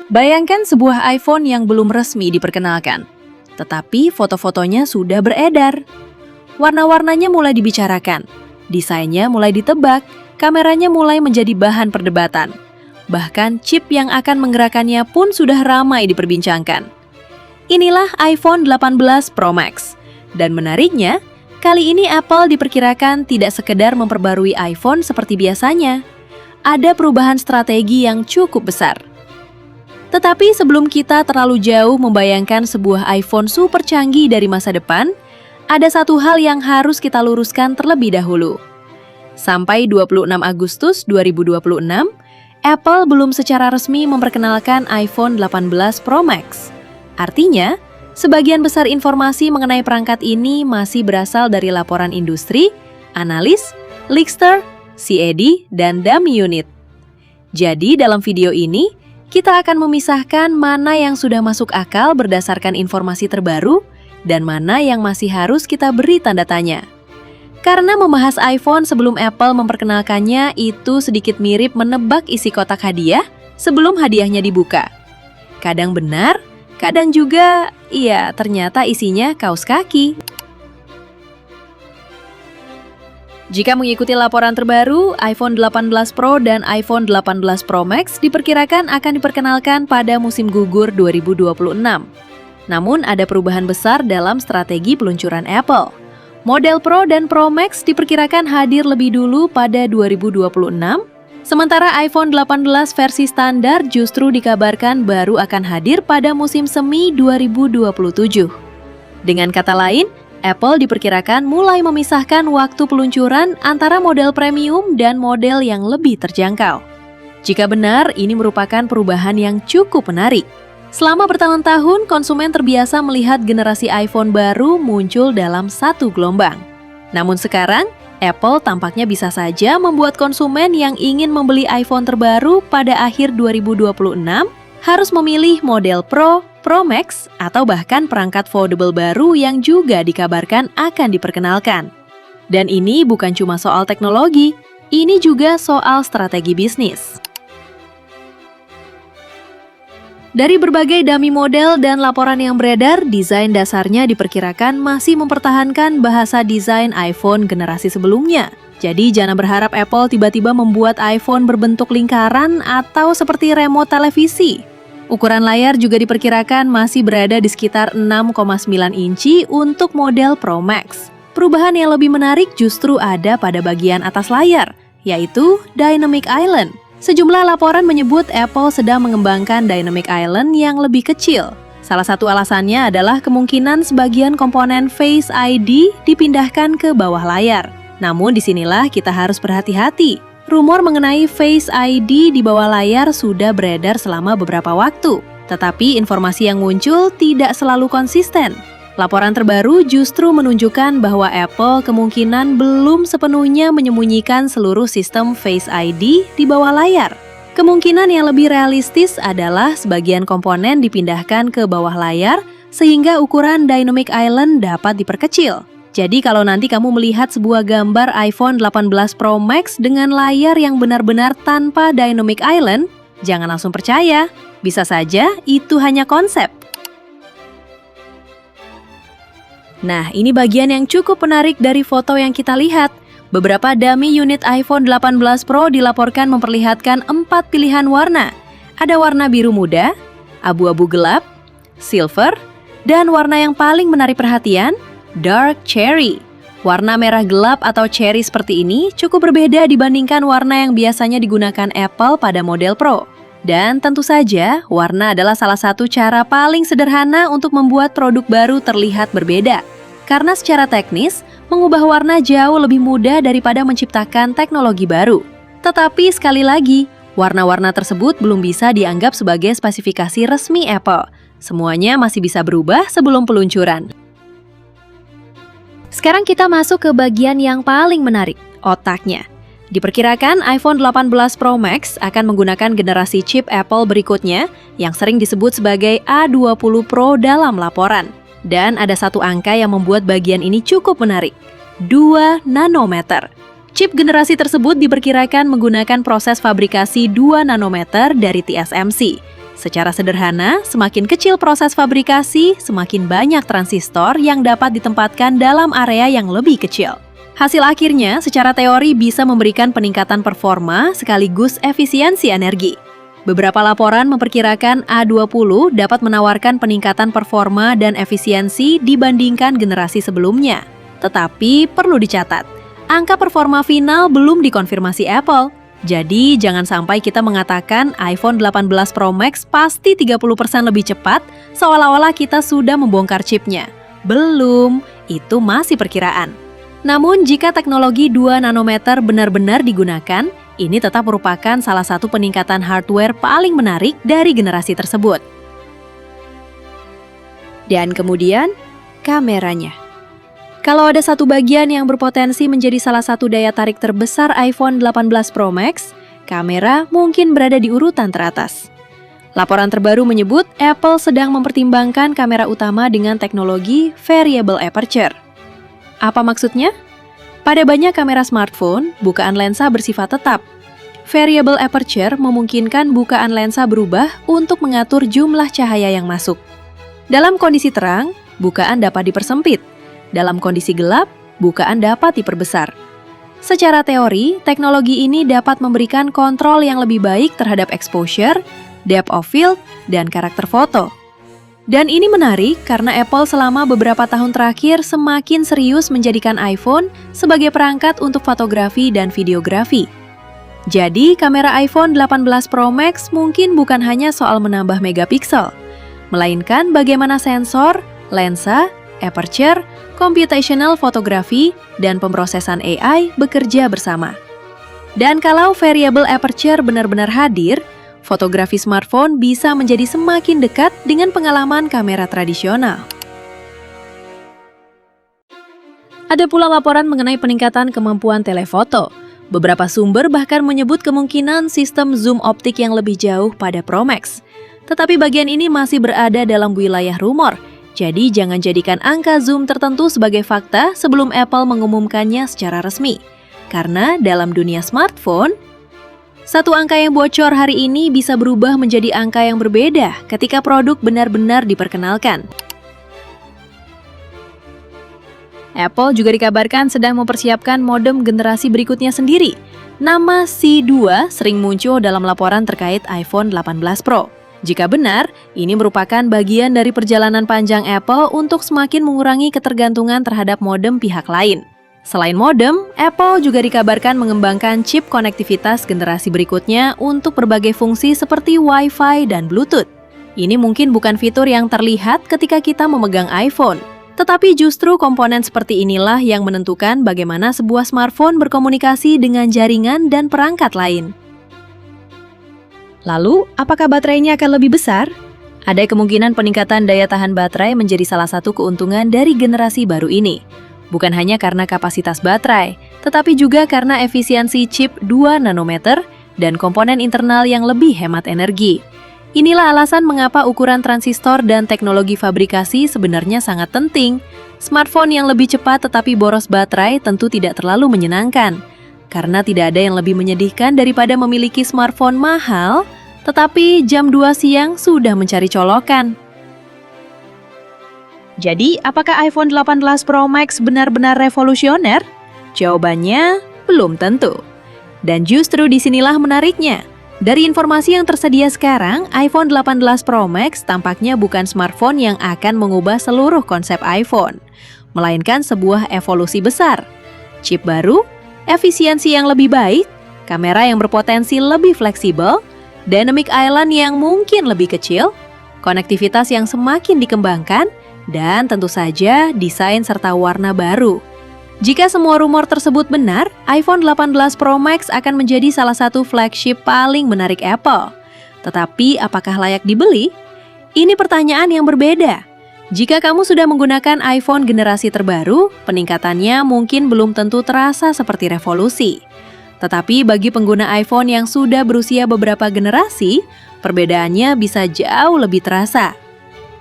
Bayangkan sebuah iPhone yang belum resmi diperkenalkan, tetapi foto-fotonya sudah beredar. Warna-warnanya mulai dibicarakan, desainnya mulai ditebak, kameranya mulai menjadi bahan perdebatan. Bahkan chip yang akan menggerakkannya pun sudah ramai diperbincangkan. Inilah iPhone 18 Pro Max. Dan menariknya, kali ini Apple diperkirakan tidak sekedar memperbarui iPhone seperti biasanya. Ada perubahan strategi yang cukup besar. Tetapi sebelum kita terlalu jauh membayangkan sebuah iPhone super canggih dari masa depan, ada satu hal yang harus kita luruskan terlebih dahulu. Sampai 26 Agustus 2026, Apple belum secara resmi memperkenalkan iPhone 18 Pro Max. Artinya, sebagian besar informasi mengenai perangkat ini masih berasal dari laporan industri, analis, leakster, CAD, dan dummy unit. Jadi dalam video ini, kita akan memisahkan mana yang sudah masuk akal berdasarkan informasi terbaru dan mana yang masih harus kita beri tanda tanya. Karena membahas iPhone sebelum Apple memperkenalkannya itu sedikit mirip menebak isi kotak hadiah sebelum hadiahnya dibuka. Kadang benar, kadang juga, ternyata isinya kaos kaki. Jika mengikuti laporan terbaru, iPhone 18 Pro dan iPhone 18 Pro Max diperkirakan akan diperkenalkan pada musim gugur 2026. Namun ada perubahan besar dalam strategi peluncuran Apple. Model Pro dan Pro Max diperkirakan hadir lebih dulu pada 2026, sementara iPhone 18 versi standar justru dikabarkan baru akan hadir pada musim semi 2027. Dengan kata lain, Apple diperkirakan mulai memisahkan waktu peluncuran antara model premium dan model yang lebih terjangkau. Jika benar, ini merupakan perubahan yang cukup menarik. Selama bertahun-tahun, konsumen terbiasa melihat generasi iPhone baru muncul dalam satu gelombang. Namun sekarang, Apple tampaknya bisa saja membuat konsumen yang ingin membeli iPhone terbaru pada akhir 2026 harus memilih model Pro, Pro Max, atau bahkan perangkat foldable baru yang juga dikabarkan akan diperkenalkan. Dan ini bukan cuma soal teknologi, ini juga soal strategi bisnis. Dari berbagai dummy model dan laporan yang beredar, desain dasarnya diperkirakan masih mempertahankan bahasa desain iPhone generasi sebelumnya. Jadi jangan berharap Apple tiba-tiba membuat iPhone berbentuk lingkaran atau seperti remote televisi. Ukuran layar juga diperkirakan masih berada di sekitar 6,9 inci untuk model Pro Max. Perubahan yang lebih menarik justru ada pada bagian atas layar, yaitu Dynamic Island. Sejumlah laporan menyebut Apple sedang mengembangkan Dynamic Island yang lebih kecil. Salah satu alasannya adalah kemungkinan sebagian komponen Face ID dipindahkan ke bawah layar. Namun disinilah kita harus berhati-hati. Rumor mengenai Face ID di bawah layar sudah beredar selama beberapa waktu, tetapi informasi yang muncul tidak selalu konsisten. Laporan terbaru justru menunjukkan bahwa Apple kemungkinan belum sepenuhnya menyembunyikan seluruh sistem Face ID di bawah layar. Kemungkinan yang lebih realistis adalah sebagian komponen dipindahkan ke bawah layar sehingga ukuran Dynamic Island dapat diperkecil. Jadi kalau nanti kamu melihat sebuah gambar iPhone 18 Pro Max dengan layar yang benar-benar tanpa Dynamic Island, jangan langsung percaya. Bisa saja itu hanya konsep. Nah, ini bagian yang cukup menarik dari foto yang kita lihat. Beberapa dummy unit iPhone 18 Pro dilaporkan memperlihatkan 4 pilihan warna. Ada warna biru muda, abu-abu gelap, silver, dan warna yang paling menarik perhatian, Dark Cherry. Warna merah gelap atau cherry seperti ini cukup berbeda dibandingkan warna yang biasanya digunakan Apple pada model Pro. Dan tentu saja, warna adalah salah satu cara paling sederhana untuk membuat produk baru terlihat berbeda. Karena secara teknis, mengubah warna jauh lebih mudah daripada menciptakan teknologi baru. Tetapi sekali lagi, warna-warna tersebut belum bisa dianggap sebagai spesifikasi resmi Apple. Semuanya masih bisa berubah sebelum peluncuran. Sekarang kita masuk ke bagian yang paling menarik, otaknya. Diperkirakan iPhone 18 Pro Max akan menggunakan generasi chip Apple berikutnya yang sering disebut sebagai A20 Pro dalam laporan. Dan ada satu angka yang membuat bagian ini cukup menarik, 2 nanometer. Chip generasi tersebut diperkirakan menggunakan proses fabrikasi 2 nanometer dari TSMC. Secara sederhana, semakin kecil proses fabrikasi, semakin banyak transistor yang dapat ditempatkan dalam area yang lebih kecil. Hasil akhirnya, secara teori bisa memberikan peningkatan performa sekaligus efisiensi energi. Beberapa laporan memperkirakan A20 dapat menawarkan peningkatan performa dan efisiensi dibandingkan generasi sebelumnya. Tetapi perlu dicatat, angka performa final belum dikonfirmasi Apple. Jadi, jangan sampai kita mengatakan iPhone 18 Pro Max pasti 30% lebih cepat, seolah-olah kita sudah membongkar chipnya. Belum, itu masih perkiraan. Namun, jika teknologi 2 nanometer benar-benar digunakan, ini tetap merupakan salah satu peningkatan hardware paling menarik dari generasi tersebut. Dan kemudian, kameranya. Kalau ada satu bagian yang berpotensi menjadi salah satu daya tarik terbesar iPhone 18 Pro Max, kamera mungkin berada di urutan teratas. Laporan terbaru menyebut Apple sedang mempertimbangkan kamera utama dengan teknologi variable aperture. Apa maksudnya? Pada banyak kamera smartphone, bukaan lensa bersifat tetap. Variable aperture memungkinkan bukaan lensa berubah untuk mengatur jumlah cahaya yang masuk. Dalam kondisi terang, bukaan dapat dipersempit. Dalam kondisi gelap, bukaan dapat diperbesar. Secara teori, teknologi ini dapat memberikan kontrol yang lebih baik terhadap exposure, depth of field, dan karakter foto. Dan ini menarik karena Apple selama beberapa tahun terakhir semakin serius menjadikan iPhone sebagai perangkat untuk fotografi dan videografi. Jadi, kamera iPhone 18 Pro Max mungkin bukan hanya soal menambah megapiksel, melainkan bagaimana sensor, lensa, aperture, computational fotografi, dan pemrosesan AI bekerja bersama. Dan kalau variable aperture benar-benar hadir, fotografi smartphone bisa menjadi semakin dekat dengan pengalaman kamera tradisional. Ada pula laporan mengenai peningkatan kemampuan telefoto. Beberapa sumber bahkan menyebut kemungkinan sistem zoom optik yang lebih jauh pada Pro Max. Tetapi bagian ini masih berada dalam wilayah rumor. Jadi jangan jadikan angka zoom tertentu sebagai fakta sebelum Apple mengumumkannya secara resmi. Karena dalam dunia smartphone, satu angka yang bocor hari ini bisa berubah menjadi angka yang berbeda ketika produk benar-benar diperkenalkan. Apple juga dikabarkan sedang mempersiapkan modem generasi berikutnya sendiri. Nama C2 sering muncul dalam laporan terkait iPhone 18 Pro. Jika benar, ini merupakan bagian dari perjalanan panjang Apple untuk semakin mengurangi ketergantungan terhadap modem pihak lain. Selain modem, Apple juga dikabarkan mengembangkan chip konektivitas generasi berikutnya untuk berbagai fungsi seperti Wi-Fi dan Bluetooth. Ini mungkin bukan fitur yang terlihat ketika kita memegang iPhone, tetapi justru komponen seperti inilah yang menentukan bagaimana sebuah smartphone berkomunikasi dengan jaringan dan perangkat lain. Lalu, apakah baterainya akan lebih besar? Ada kemungkinan peningkatan daya tahan baterai menjadi salah satu keuntungan dari generasi baru ini. Bukan hanya karena kapasitas baterai, tetapi juga karena efisiensi chip 2 nanometer dan komponen internal yang lebih hemat energi. Inilah alasan mengapa ukuran transistor dan teknologi fabrikasi sebenarnya sangat penting. Smartphone yang lebih cepat tetapi boros baterai tentu tidak terlalu menyenangkan. Karena tidak ada yang lebih menyedihkan daripada memiliki smartphone mahal, tetapi jam 2 siang sudah mencari colokan. Jadi, apakah iPhone 18 Pro Max benar-benar revolusioner? Jawabannya, belum tentu. Dan justru disinilah menariknya. Dari informasi yang tersedia sekarang, iPhone 18 Pro Max tampaknya bukan smartphone yang akan mengubah seluruh konsep iPhone, melainkan sebuah evolusi besar. Chip baru, efisiensi yang lebih baik, kamera yang berpotensi lebih fleksibel, dynamic island yang mungkin lebih kecil, konektivitas yang semakin dikembangkan, dan tentu saja desain serta warna baru. Jika semua rumor tersebut benar, iPhone 18 Pro Max akan menjadi salah satu flagship paling menarik Apple. Tetapi apakah layak dibeli? Ini pertanyaan yang berbeda. Jika kamu sudah menggunakan iPhone generasi terbaru, peningkatannya mungkin belum tentu terasa seperti revolusi. Tetapi bagi pengguna iPhone yang sudah berusia beberapa generasi, perbedaannya bisa jauh lebih terasa.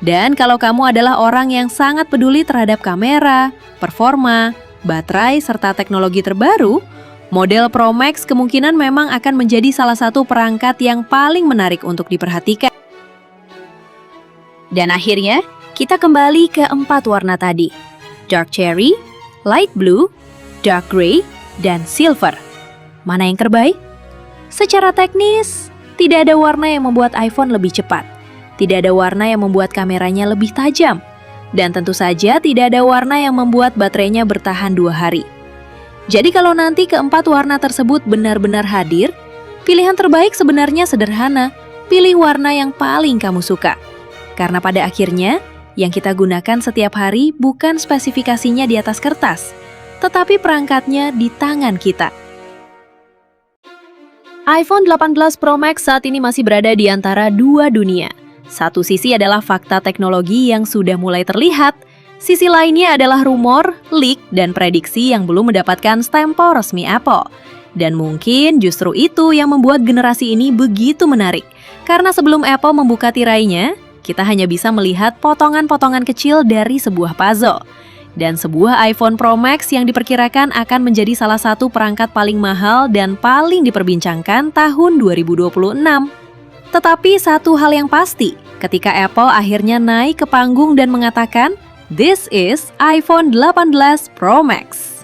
Dan kalau kamu adalah orang yang sangat peduli terhadap kamera, performa, baterai, serta teknologi terbaru, model Pro Max kemungkinan memang akan menjadi salah satu perangkat yang paling menarik untuk diperhatikan. Dan akhirnya, kita kembali ke 4 warna tadi. Dark cherry, light blue, dark gray, dan silver. Mana yang terbaik? Secara teknis, tidak ada warna yang membuat iPhone lebih cepat. Tidak ada warna yang membuat kameranya lebih tajam. Dan tentu saja tidak ada warna yang membuat baterainya bertahan 2 hari. Jadi kalau nanti keempat warna tersebut benar-benar hadir, pilihan terbaik sebenarnya sederhana. Pilih warna yang paling kamu suka. Karena pada akhirnya, yang kita gunakan setiap hari bukan spesifikasinya di atas kertas, tetapi perangkatnya di tangan kita. iPhone 18 Pro Max saat ini masih berada di antara 2 dunia. Satu sisi adalah fakta teknologi yang sudah mulai terlihat, sisi lainnya adalah rumor, leak, dan prediksi yang belum mendapatkan stempel resmi Apple. Dan mungkin justru itu yang membuat generasi ini begitu menarik, karena sebelum Apple membuka tirainya, kita hanya bisa melihat potongan-potongan kecil dari sebuah puzzle. Dan sebuah iPhone Pro Max yang diperkirakan akan menjadi salah satu perangkat paling mahal dan paling diperbincangkan tahun 2026. Tetapi satu hal yang pasti, ketika Apple akhirnya naik ke panggung dan mengatakan, "This is iPhone 18 Pro Max."